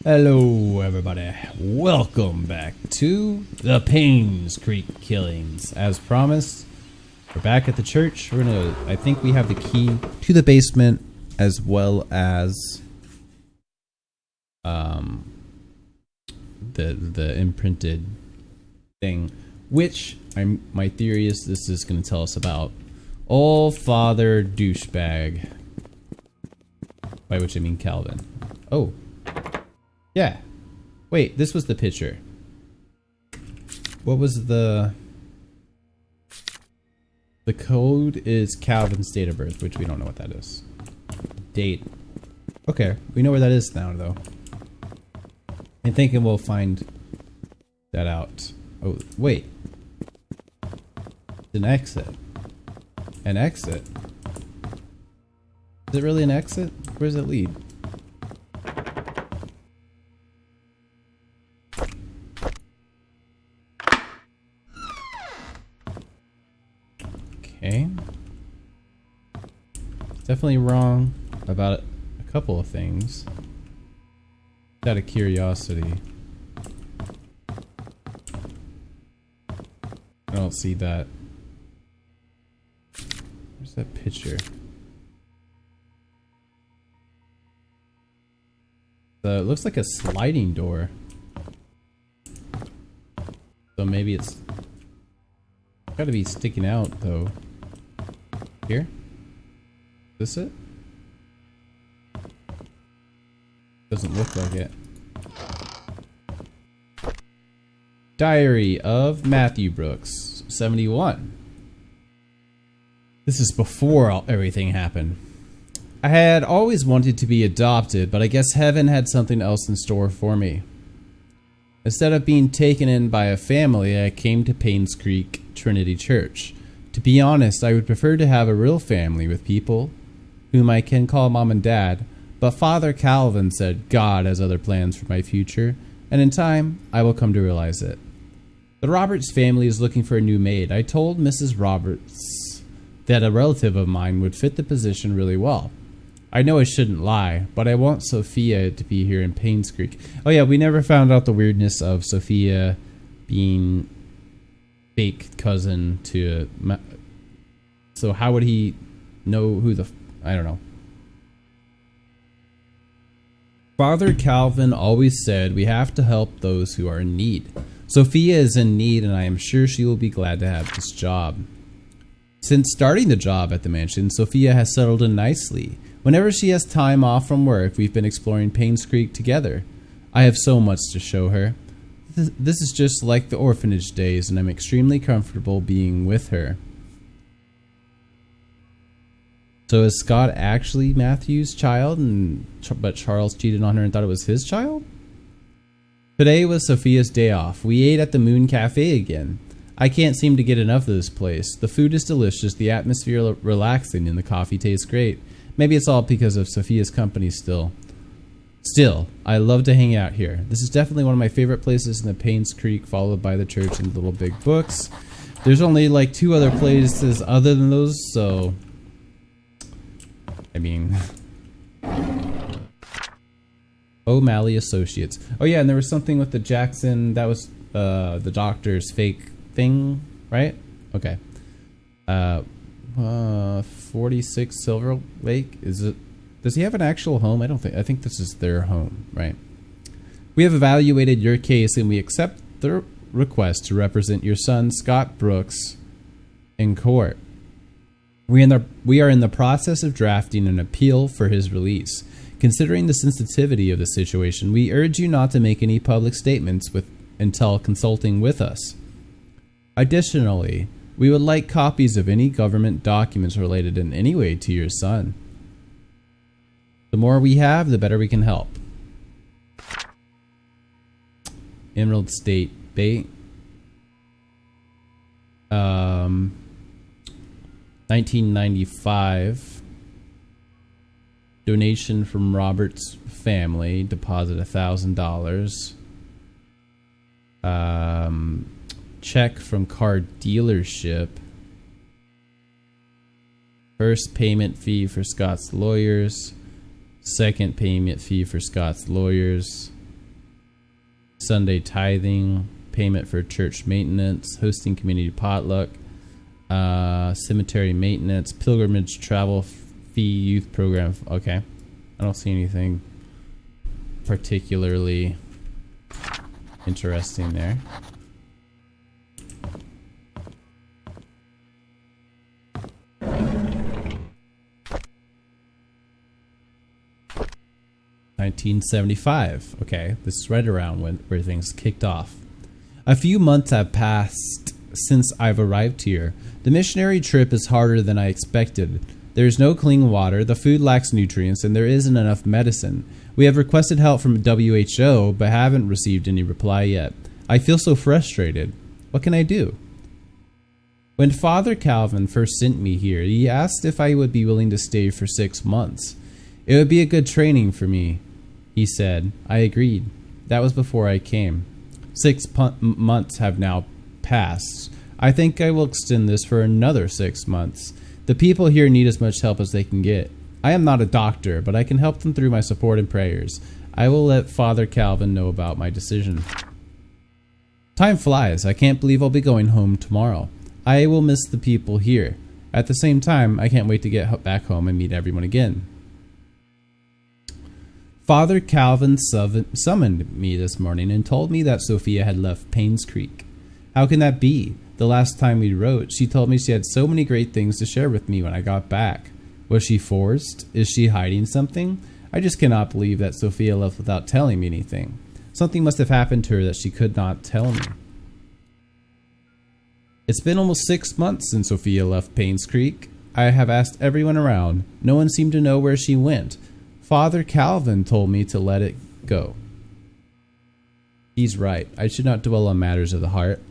Hello everybody, welcome back to the Painscreek Killings. As promised, we're back at the church. I think we have the key to the basement as well as the imprinted thing, which my theory is this is going to tell us about old Father Douchebag, by which I mean Calvin. Oh. Yeah. Wait, this was the picture. What was the code is Calvin's date of birth, which we don't know what that is. Date. Okay, we know where that is now, though. I'm thinking we'll find that out. Oh, wait. An exit. An exit? Is it really an exit? Where does it lead? Okay. Definitely wrong about a couple of things. Out of curiosity. I don't see that. Where's that picture? It looks like a sliding door. So maybe it's gotta be sticking out though. Here? Is this it? Doesn't look like it. Diary of Matthew Brooks, 71. This is before everything happened. I had always wanted to be adopted, but I guess heaven had something else in store for me. Instead of being taken in by a family, I came to Painscreek Trinity Church. To be honest, I would prefer to have a real family with people whom I can call mom and dad, but Father Calvin said God has other plans for my future, and in time, I will come to realize it. The Roberts family is looking for a new maid. I told Mrs. Roberts that a relative of mine would fit the position really well. I know I shouldn't lie, but I want Sophia to be here in Painscreek. Oh yeah, we never found out the weirdness of Sophia being fake cousin to... So how would he know who the... I don't know. Father Calvin always said we have to help those who are in need. Sophia is in need, and I am sure she will be glad to have this job. Since starting the job at the mansion, Sophia has settled in nicely. Whenever she has time off from work, we've been exploring Painscreek together. I have so much to show her. This is just like the orphanage days, and I'm extremely comfortable being with her. So is Scott actually Matthew's child, but Charles cheated on her and thought it was his child? Today was Sophia's day off. We ate at the Moon Cafe again. I can't seem to get enough of this place. The food is delicious, the atmosphere relaxing, and the coffee tastes great. Maybe it's all because of Sophia's company still. Still, I love to hang out here. This is definitely one of my favorite places in the Painscreek, followed by the church and Little Big Books. There's only like 2 other places other than those, so... I mean... O'Malley Associates. Oh yeah, and there was something with the Jackson, that was the doctor's fake thing, right? Okay. 46 Silver Lake, is it? Does he have an actual home? I think this is their home, right? We have evaluated your case and we accept the request to represent your son, Scott Brooks, in court. We are in the process of drafting an appeal for his release. Considering the sensitivity of the situation, we urge you not to make any public statements until consulting with us. Additionally, we would like copies of any government documents related in any way to your son. The more we have, the better we can help. Emerald State Bait. 1995. Donation from Robert's family. Deposit $1,000. Check from car dealership. First payment fee for Scott's lawyers. Second payment fee for Scott's lawyers. Sunday tithing, payment for church maintenance, hosting community potluck, cemetery maintenance, pilgrimage travel fee, youth program. Okay. I don't see anything particularly interesting there. $1975. Okay, this is right around where things kicked off. A few months have passed since I've arrived here. The missionary trip is harder than I expected. There is no clean water, the food lacks nutrients, and there isn't enough medicine. We have requested help from WHO, but haven't received any reply yet. I feel so frustrated. What can I do? When Father Calvin first sent me here, he asked if I would be willing to stay for 6 months. It would be a good training for me, he said. I agreed. That was before I came. 6 months have now passed. I think I will extend this for another 6 months. The people here need as much help as they can get. I am not a doctor, but I can help them through my support and prayers. I will let Father Calvin know about my decision. Time flies. I can't believe I'll be going home tomorrow. I will miss the people here. At the same time, I can't wait to get back home and meet everyone again. Father Calvin summoned me this morning and told me that Sophia had left Painscreek. How can that be? The last time we wrote, she told me she had so many great things to share with me when I got back. Was she forced? Is she hiding something? I just cannot believe that Sophia left without telling me anything. Something must have happened to her that she could not tell me. It's been almost 6 months since Sophia left Painscreek. I have asked everyone around. No one seemed to know where she went. Father Calvin told me to let it go. He's right. I should not dwell on matters of the heart.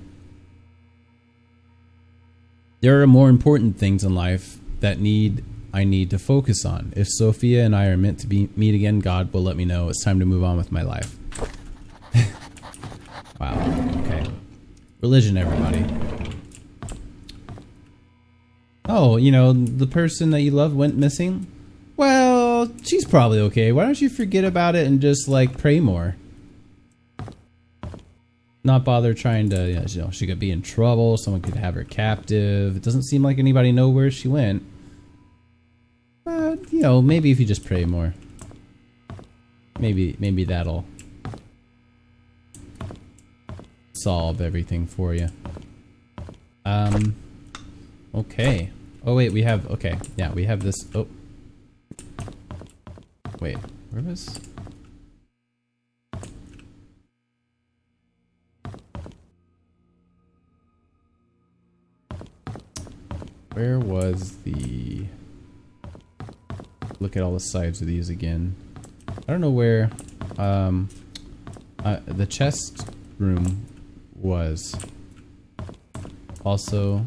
There are more important things in life that I need to focus on. If Sophia and I are meant to meet again, God will let me know. It's time to move on with my life. Wow. Okay. Religion, everybody. Oh, you know, the person that you loved went missing? Well, she's probably okay. Why don't you forget about it and just, like, pray more? Not bother trying to, you know, she could be in trouble. Someone could have her captive. It doesn't seem like anybody know where she went. But, you know, maybe if you just pray more. Maybe that'll solve everything for you. Okay. Oh, wait, we have, okay. Yeah, we have this, oh. Wait, where was... Where was the... Look at all the sides of these again. I don't know where the chest room was. Also,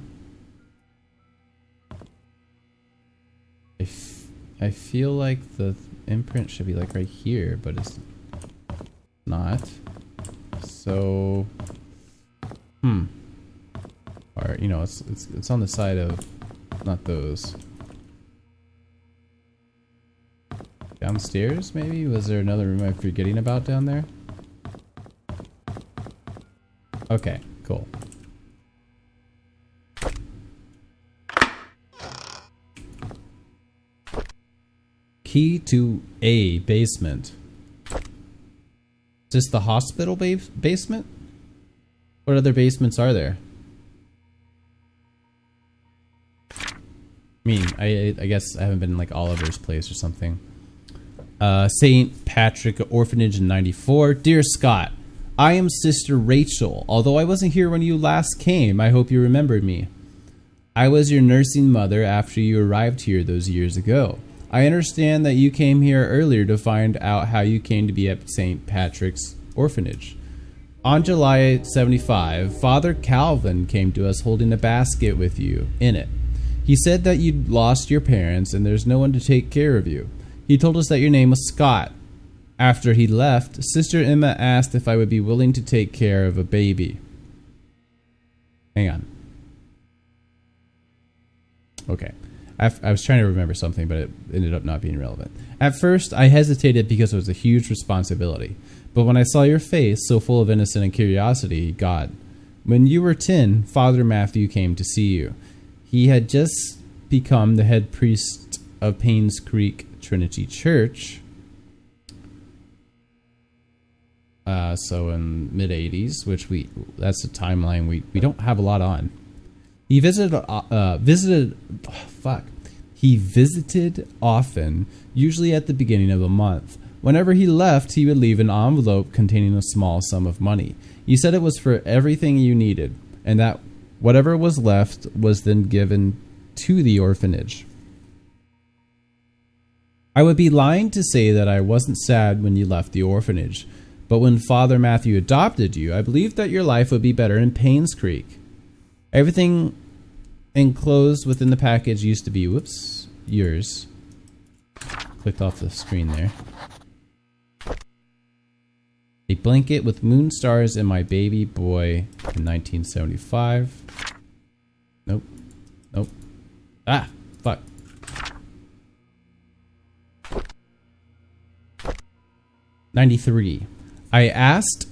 I feel like the imprint should be like right here, but it's not. So, or you know, it's on the side of not those. Downstairs, maybe? Was there another room I'm forgetting about down there? Okay, cool. Key to a basement. Is this the hospital basement? What other basements are there? I mean, I guess I haven't been in like Oliver's place or something. St. Patrick Orphanage in 94. Dear Scott, I am Sister Rachel. Although I wasn't here when you last came, I hope you remembered me. I was your nursing mother after you arrived here those years ago. I understand that you came here earlier to find out how you came to be at St. Patrick's Orphanage. On July 75, Father Calvin came to us holding a basket with you in it. He said that you'd lost your parents and there's no one to take care of you. He told us that your name was Scott. After he left, Sister Emma asked if I would be willing to take care of a baby. Hang on. Okay. I was trying to remember something, but it ended up not being relevant. At first, I hesitated because it was a huge responsibility. But when I saw your face, so full of innocence and curiosity, God, when you were 10, Father Matthew came to see you. He had just become the head priest of Painscreek Trinity Church. So in mid-80s, which that's a timeline we don't have a lot on. He visited often, usually at the beginning of the month. Whenever he left, he would leave an envelope containing a small sum of money. He said it was for everything you needed, and that whatever was left was then given to the orphanage. I would be lying to say that I wasn't sad when you left the orphanage, but when Father Matthew adopted you, I believed that your life would be better in Painscreek. Everything enclosed within the package used to be, yours. Clicked off the screen there. A blanket with moon stars and my baby boy in 1975. Nope. Ah, fuck. '93. I asked,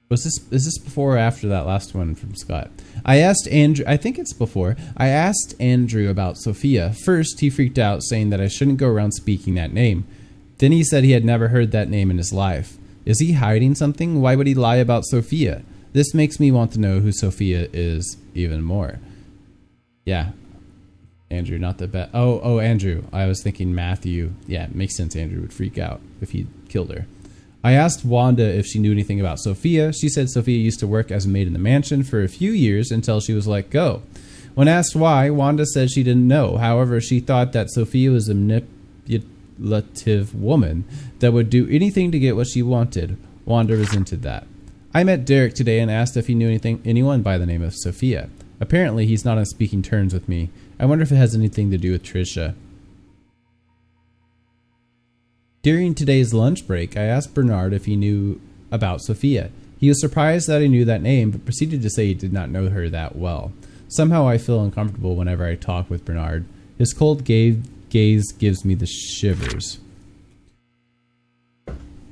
is this before or after that last one from Scott? I asked Andrew, I think it's before. I asked Andrew about Sophia. First, he freaked out, saying that I shouldn't go around speaking that name. Then he said he had never heard that name in his life. Is he hiding something? Why would he lie about Sophia? This makes me want to know who Sophia is even more. Yeah. Andrew, not the best. Oh, Andrew. I was thinking Matthew. Yeah, it makes sense Andrew would freak out if he killed her. I asked Wanda if she knew anything about Sophia. She said Sophia used to work as a maid in the mansion for a few years until she was let go. When asked why, Wanda said she didn't know. However, she thought that Sophia was a manipulative woman that would do anything to get what she wanted. Wanda resented that. I met Derek today and asked if he knew anyone by the name of Sophia. Apparently, he's not on speaking terms with me. I wonder if it has anything to do with Trisha. During today's lunch break, I asked Bernard if he knew about Sophia. He was surprised that I knew that name, but proceeded to say he did not know her that well. Somehow I feel uncomfortable whenever I talk with Bernard. His cold gaze gives me the shivers.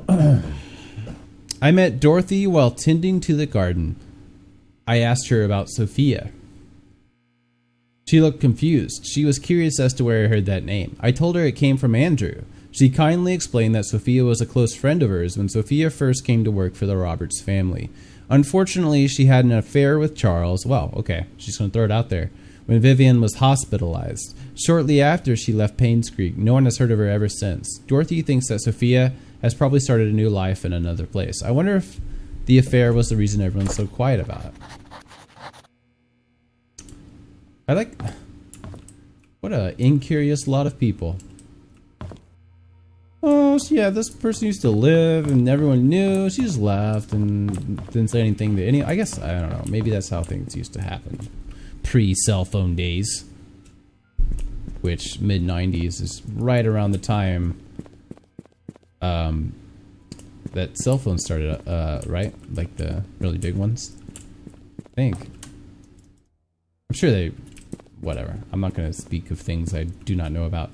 I met Dorothy while tending to the garden. I asked her about Sophia. She looked confused. She was curious as to where I heard that name. I told her it came from Andrew. She kindly explained that Sophia was a close friend of hers when Sophia first came to work for the Roberts family. Unfortunately, she had an affair with Charles. Well, okay, she's going to throw it out there. When Vivian was hospitalized. Shortly after she left Painscreek, no one has heard of her ever since. Dorothy thinks that Sophia has probably started a new life in another place. I wonder if the affair was the reason everyone's so quiet about it. What a incurious lot of people. Oh, so yeah, this person used to live and everyone knew. She just left and didn't say anything to any. I guess, I don't know. Maybe that's how things used to happen. Pre-cell phone days. Which, mid-90s is right around the time that cell phones started, right? Like the really big ones. I think. I'm sure they... Whatever. I'm not going to speak of things I do not know about.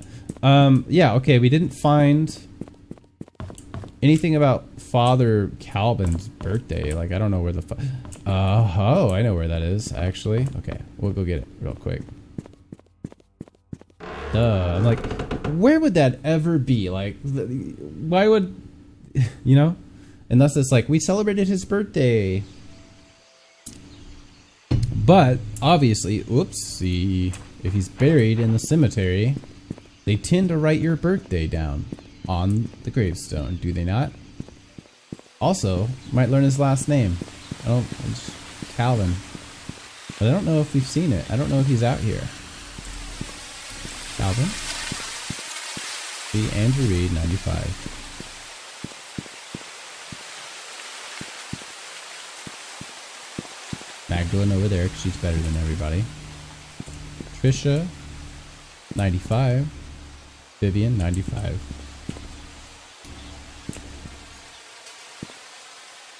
Yeah, okay, we didn't find anything about Father Calvin's birthday. Like, I don't know where the... oh, I know where that is, actually. Okay, we'll go get it real quick. I'm like, where would that ever be? Like, why would... You know? Unless it's like, we celebrated his birthday. But, obviously, whoopsie, if he's buried in the cemetery, they tend to write your birthday down on the gravestone, do they not? Also, might learn his last name. It's Calvin. But I don't know if we've seen it. I don't know if he's out here. Calvin? See, Andrew Reed, 95. Magdalene over there, because she's better than everybody. Trisha, 95. Vivian, 95.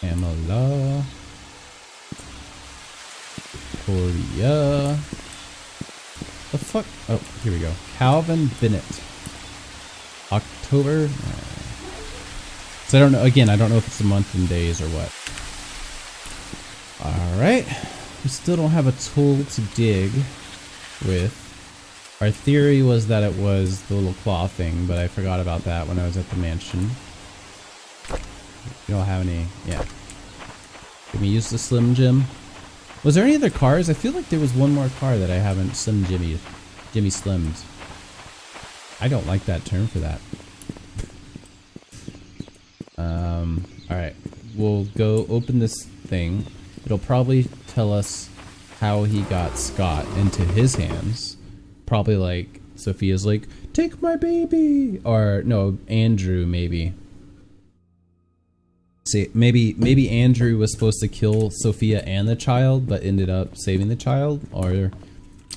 Pamela. Victoria. The fuck? Oh, here we go. Calvin Bennett. October. So I don't know. Again, I don't know if it's a month and days or what. Alright. We still don't have a tool to dig with. Our theory was that it was the little claw thing, but I forgot about that when I was at the mansion. You don't have any. Yeah. Can we use the Slim Jim? Was there any other cars? I feel like there was one more car that I haven't Jimmy Slimmed. I don't like that term for that. Alright. We'll go open this thing. It'll probably tell us how he got Scott into his hands. Probably like Sophia's like, take my baby! Or no, Andrew maybe. See, maybe Andrew was supposed to kill Sophia and the child, but ended up saving the child, or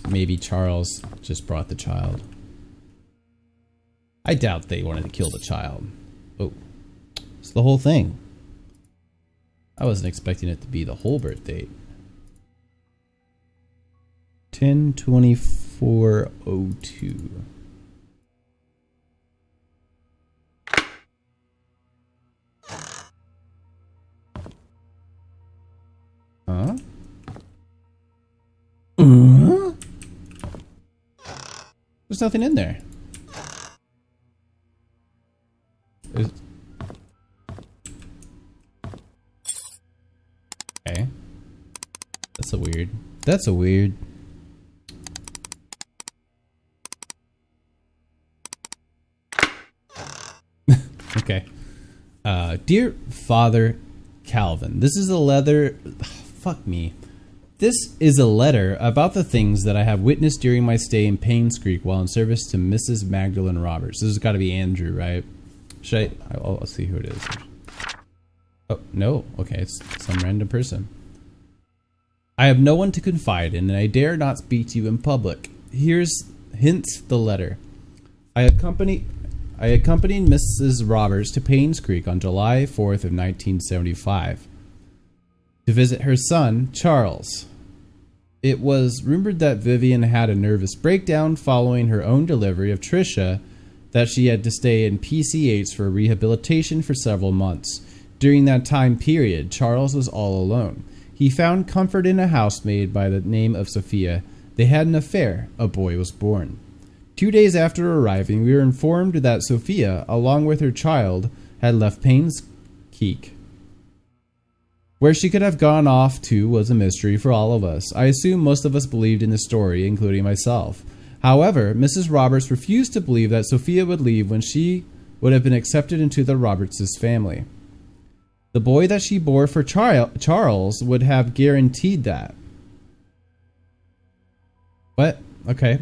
maybe Charles just brought the child. I doubt they wanted to kill the child. Oh, it's the whole thing. I wasn't expecting it to be the whole birth date. 10/24/02. Huh? There's nothing in there. Okay. That's a weird. That's a weird. Okay. Dear Father Calvin, this is a letter. Fuck me. This is a letter about the things that I have witnessed during my stay in Painscreek while in service to Mrs. Magdalene Roberts. This has got to be Andrew, right? Should I'll see who it is. Oh, no. Okay, it's some random person. I have no one to confide in, and I dare not speak to you in public. Hence the letter. I accompanied Mrs. Roberts to Painscreek on July 4th of 1975 to visit her son, Charles. It was rumored that Vivian had a nervous breakdown following her own delivery of Tricia, that she had to stay in PCH for rehabilitation for several months. During that time period, Charles was all alone. He found comfort in a housemaid by the name of Sophia. They had an affair. A boy was born. 2 days after arriving, we were informed that Sophia, along with her child, had left Painscreek. Where she could have gone off to was a mystery for all of us. I assume most of us believed in the story, including myself. However, Mrs. Roberts refused to believe that Sophia would leave when she would have been accepted into the Roberts' family. The boy that she bore for Charles would have guaranteed that. What? Okay.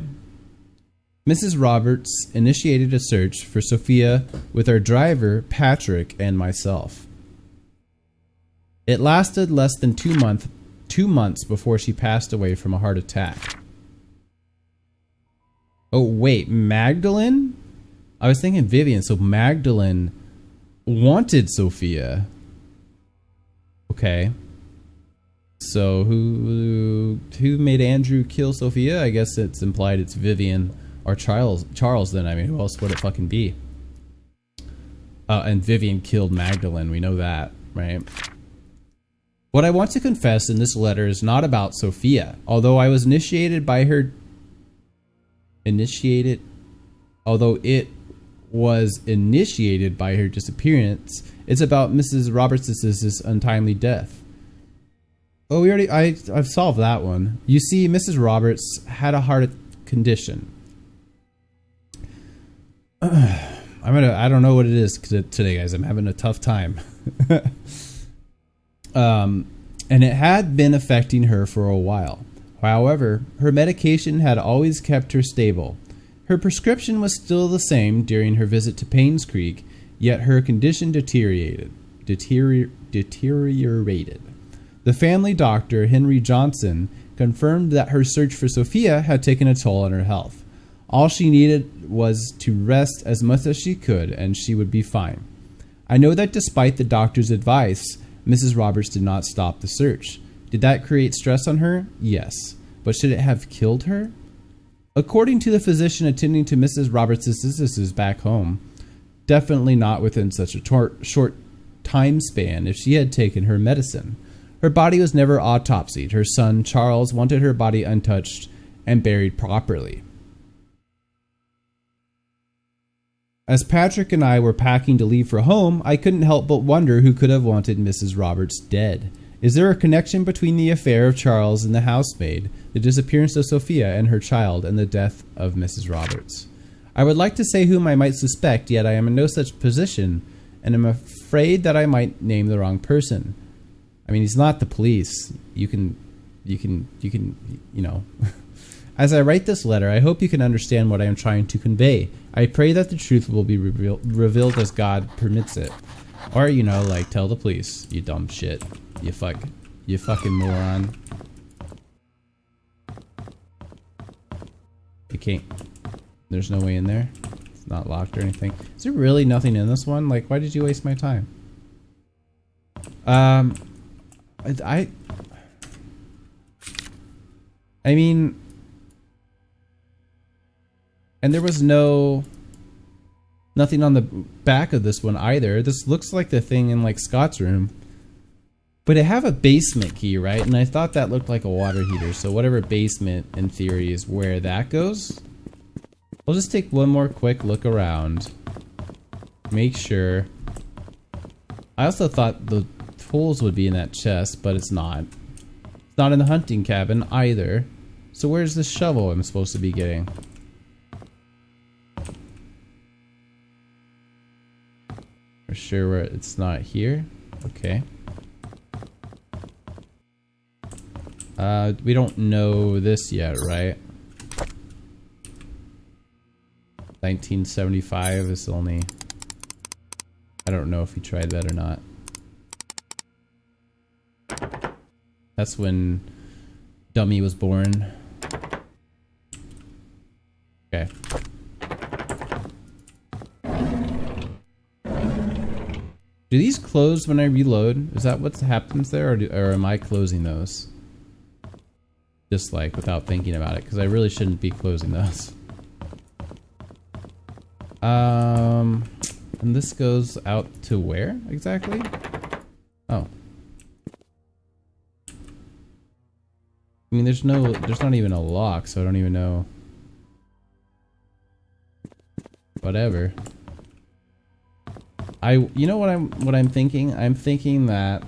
Mrs. Roberts initiated a search for Sophia with our driver, Patrick, and myself. It lasted less than 2 months before she passed away from a heart attack. Oh, wait, Magdalene? I was thinking Vivian, so Magdalene wanted Sophia. Okay. So who made Andrew kill Sophia? I guess it's implied it's Vivian or Charles then. I mean, who else would it fucking be? And Vivian killed Magdalene. We know that, right? What I want to confess in this letter is not about Sophia. Although it was initiated by her disappearance, it's about Mrs. Roberts' untimely death. Oh, I've solved that one. You see, Mrs. Roberts had a heart condition. I don't know what it is today, guys. I'm having a tough time. And it had been affecting her for a while. However, her medication had always kept her stable. Her prescription was still the same during her visit to Painscreek, yet her condition deteriorated. The family doctor, Henry Johnson, confirmed that her search for Sophia had taken a toll on her health. All she needed was to rest as much as she could, and she would be fine. I know that despite the doctor's advice, Mrs. Roberts did not stop the search. Did that create stress on her? Yes. But should it have killed her? According to the physician attending to Mrs. Roberts' sisters back home, definitely not within such a short time span if she had taken her medicine. Her body was never autopsied. Her son, Charles, wanted her body untouched and buried properly. As Patrick and I were packing to leave for home, I couldn't help but wonder who could have wanted Mrs. Roberts dead. Is there a connection between the affair of Charles and the housemaid, the disappearance of Sophia and her child, and the death of Mrs. Roberts? I would like to say whom I might suspect, yet I am in no such position, and am afraid that I might name the wrong person. I mean, he's not the police. You can, you know. As I write this letter, I hope you can understand what I am trying to convey. I pray that the truth will be revealed as God permits it. Or, you know, like, tell the police, you dumb shit. You fucking moron. You can't. There's no way in there. It's not locked or anything. Is there really nothing in this one? Like, why did you waste my time? I mean, and there was nothing on the back of this one either. This looks like the thing in like Scott's room. But I have a basement key, right? And I thought that looked like a water heater. So whatever basement, in theory, is where that goes. I'll just take one more quick look around. Make sure. I also thought the tools would be in that chest, but it's not. It's not in the hunting cabin either. So where's the shovel I'm supposed to be getting? For sure where it's not here. Okay. We don't know this yet, right? 1975 is only... I don't know if he tried that or not. That's when Dummy was born. Okay. Do these close when I reload? Is that what happens there, or am I closing those? Just like without thinking about it, because I really shouldn't be closing those. And this goes out to where exactly? Oh. I mean, there's not even a lock, so I don't even know. Whatever. You know what I'm thinking? I'm thinking that,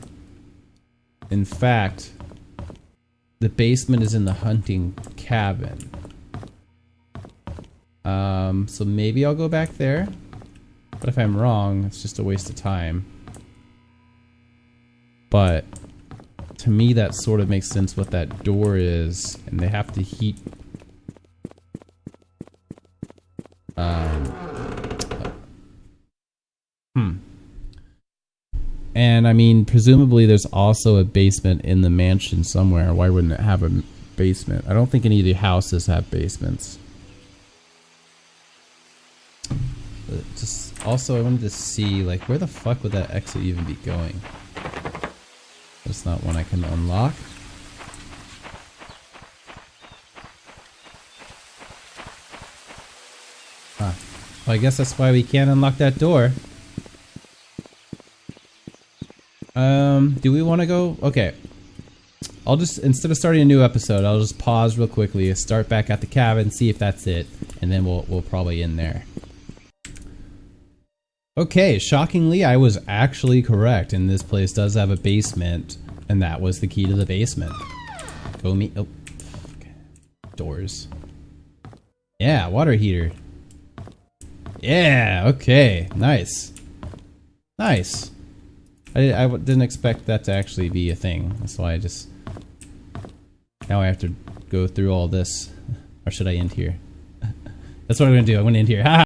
in fact, the basement is in the hunting cabin. So maybe I'll go back there. But if I'm wrong, it's just a waste of time. But to me, that sort of makes sense what that door is, and they have to heat. And I mean, presumably there's also a basement in the mansion somewhere. Why wouldn't it have a basement? I don't think any of the houses have basements. Just also, I wanted to see, like, where the fuck would that exit even be going? That's not one I can unlock. Huh. Well, I guess that's why we can't unlock that door. Do we want to go? Okay. I'll just, instead of starting a new episode, I'll just pause real quickly, start back at the cabin, see if that's it, and then we'll probably end there. Okay, shockingly, I was actually correct, and this place does have a basement, and that was the key to the basement. Go me. Oh. Okay. Doors. Yeah, water heater. Yeah, okay. Nice. Nice. I didn't expect that to actually be a thing. That's why I just... Now I have to go through all this. Or should I end here? That's what I'm going to do. I'm going to end here. Ha!